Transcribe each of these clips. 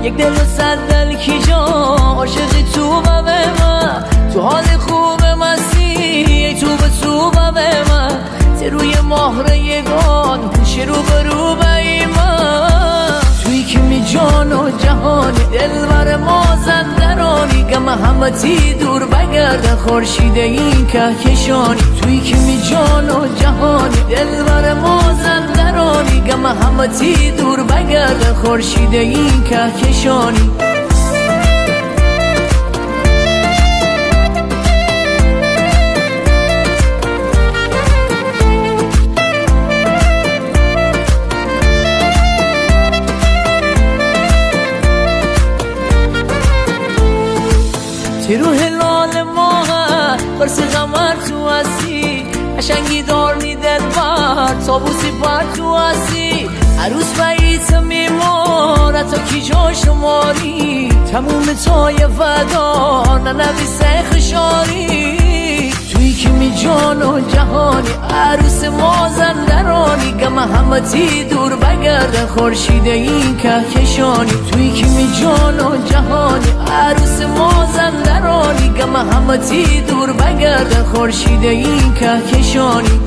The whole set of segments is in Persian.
یک دل و صد دل کی جا عاشقی تو و به من تو حال خوب مستی تو به تو و به من روی مهر یگان پیش رو به رو به من توی که می جان و جهانی دلبر مازندرانی گم همتی دور بگرده خورشید این کهکشانی توی که می جان و جهانی دلبر مازندرانی گم همتی دور بگرده خورشید این کهکشانی تی رو هلال ماه برس قمر تو هستی قشنگی دارنی دلبر تابوسی پر تو هستی عروس بعید میماره تا کی جا شماری تموم تای ودا ننویسه خشاری توی که می جان و جهانی عروس مازندرانی گم همتی دور بگرده خورشید این کهکشانی توی که می جان و جهانی عروس مازندرانی گم همتی دور بگرده خورشید این کهکشانی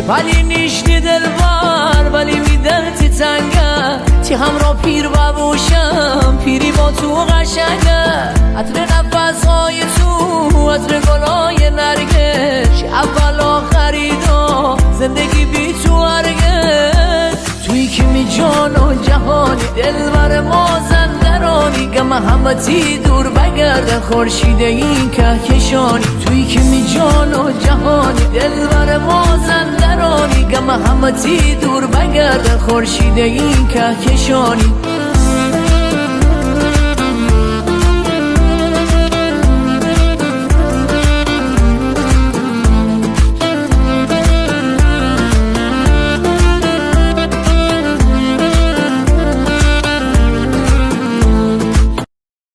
ولی نیشتی دلبر ولی میدن تی تنگه تی همراه پیر ببوشم پیری با تو قشنگه عطر نفسهای تو عطر گلای نرگس اول آخریدا زندگی بی تو هرگز توی که می جان و جهانی دلبر مازندرانی گم همتی دور بگرده خورشید این کهکشانی توی که می جان و جهانی دلبر مازندرانی گم همتی دور بگرده خورشید این کهکشانی